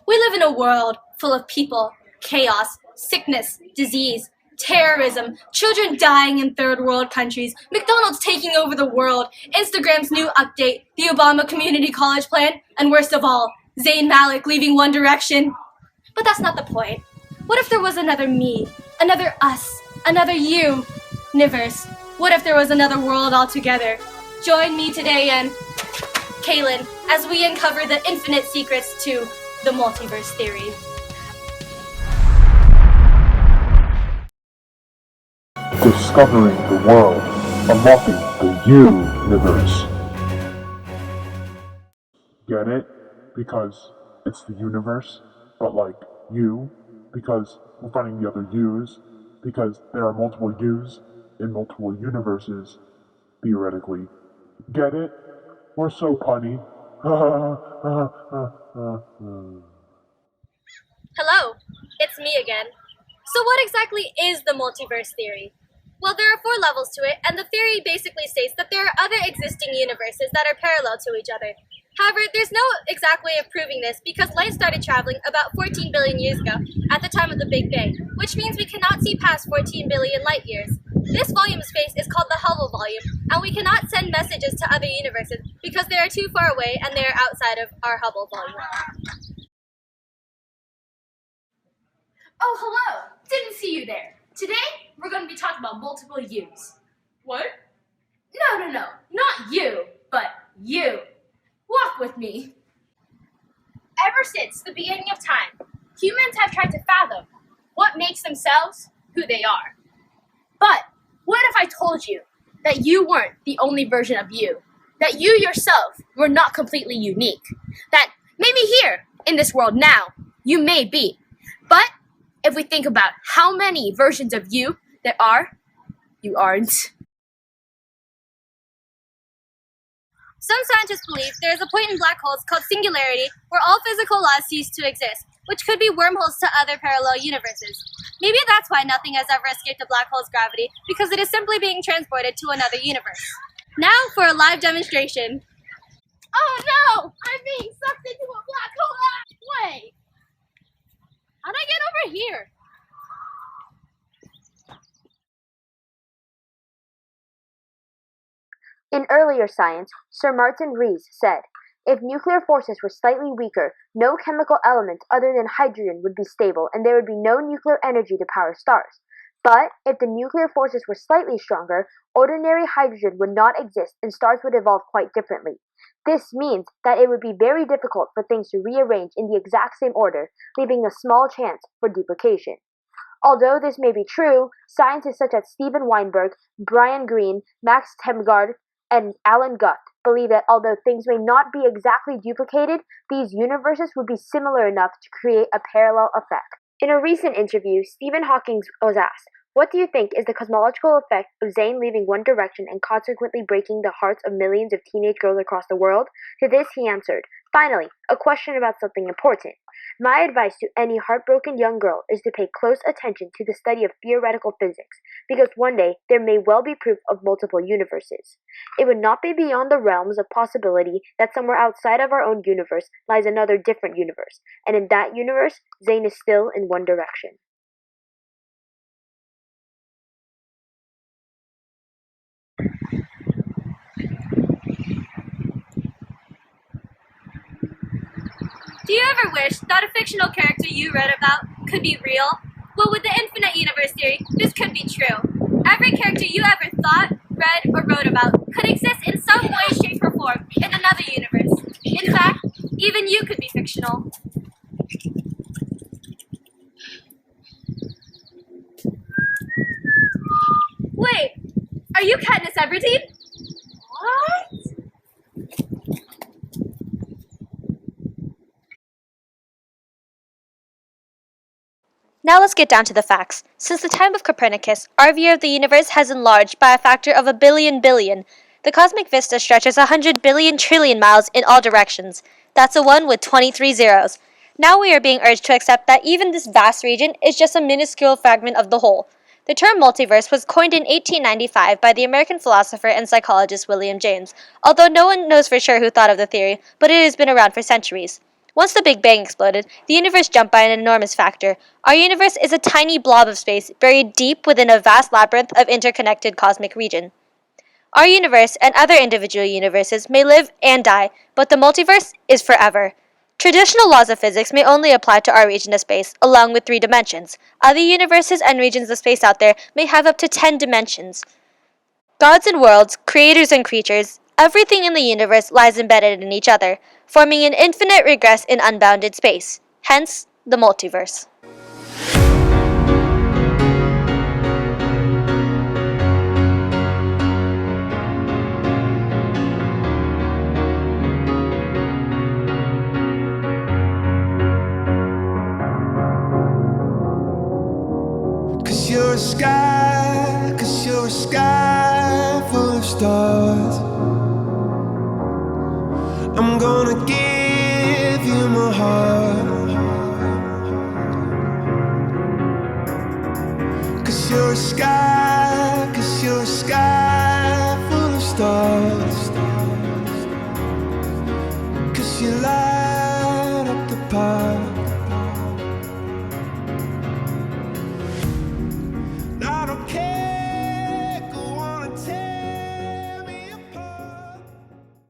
We live in a world full of people, chaos, sickness, disease, terrorism, children dying in third world countries, McDonald's taking over the world, Instagram's new update, the Obama Community College plan, and worst of all, Zayn Malik leaving One Direction. But that's not the point. What if there was another me, another us, another YOUniverse? What if there was another world altogether? Join me today and Kaylin as we uncover the infinite secrets to the multiverse theory. Discovering the world, unlocking the YOUniverse. Get it? Because it's the universe, but like you, because we're finding the other yous, because there are multiple yous in multiple universes, theoretically. Get it? We're so punny. Hello, it's me again. So what exactly is the multiverse theory? Well, there are 4 levels to it, and the theory basically states that there are other existing universes that are parallel to each other. However, there's no exact way of proving this because light started traveling about 14 billion years ago at the time of the Big Bang, which means we cannot see past 14 billion light years. This volume of space is called the Hubble volume, and we cannot send messages to other universes because they are too far away and they are outside of our Hubble volume. Oh, hello! Didn't see you there. Today, we're going to be talking about multiple yous. What? No, not you, but you. Walk with me. Ever since the beginning of time, humans have tried to fathom what makes themselves who they are. But what if I told you that you weren't the only version of you? That you yourself were not completely unique? That maybe here, in this world now, you may be. But if we think about how many versions of you there are, you aren't. Some scientists believe there is a point in black holes called singularity where all physical laws cease to exist, which could be wormholes to other parallel universes. Maybe that's why nothing has ever escaped a black hole's gravity, because it is simply being transported to another universe. Now for a live demonstration. Oh no! I'm being sucked into a black hole! Wait! How'd I get over here? In earlier science, Sir Martin Rees said, if nuclear forces were slightly weaker, no chemical element other than hydrogen would be stable and there would be no nuclear energy to power stars. But if the nuclear forces were slightly stronger, ordinary hydrogen would not exist and stars would evolve quite differently. This means that it would be very difficult for things to rearrange in the exact same order, leaving a small chance for duplication. Although this may be true, scientists such as Steven Weinberg, Brian Greene, Max Temgard, and Alan Guth believe that although things may not be exactly duplicated, these universes would be similar enough to create a parallel effect. In a recent interview, Stephen Hawking was asked, what do you think is the cosmological effect of Zayn leaving One Direction and consequently breaking the hearts of millions of teenage girls across the world? To this he answered, finally, a question about something important. My advice to any heartbroken young girl is to pay close attention to the study of theoretical physics, because one day there may well be proof of multiple universes. It would not be beyond the realms of possibility that somewhere outside of our own universe lies another different universe, and in that universe, Zayn is still in One Direction. Do you ever wish that a fictional character you read about could be real? Well, with the infinite universe theory, this could be true. Every character you ever thought, read, or wrote about could exist in some way, shape, or form in another universe. In fact, even you could be fictional. Wait, are you Katniss Everdeen? What? Now let's get down to the facts. Since the time of Copernicus, our view of the universe has enlarged by a factor of 1 billion. The cosmic vista stretches 100 billion trillion miles in all directions. That's a 1 with 23 zeros. Now we are being urged to accept that even this vast region is just a minuscule fragment of the whole. The term multiverse was coined in 1895 by the American philosopher and psychologist William James, although no one knows for sure who thought of the theory, but it has been around for centuries. Once the Big Bang exploded, the universe jumped by an enormous factor. Our universe is a tiny blob of space buried deep within a vast labyrinth of interconnected cosmic region. Our universe and other individual universes may live and die, but the multiverse is forever. Traditional laws of physics may only apply to our region of space, along with 3 dimensions. Other universes and regions of space out there may have up to 10 dimensions. Gods and worlds, creators and creatures, everything in the universe lies embedded in each other, forming an infinite regress in unbounded space, hence the multiverse. Cause you're a sky full of stars. I'm gonna give you my heart. Cause you're a sky full of stars. Cause you light up the path.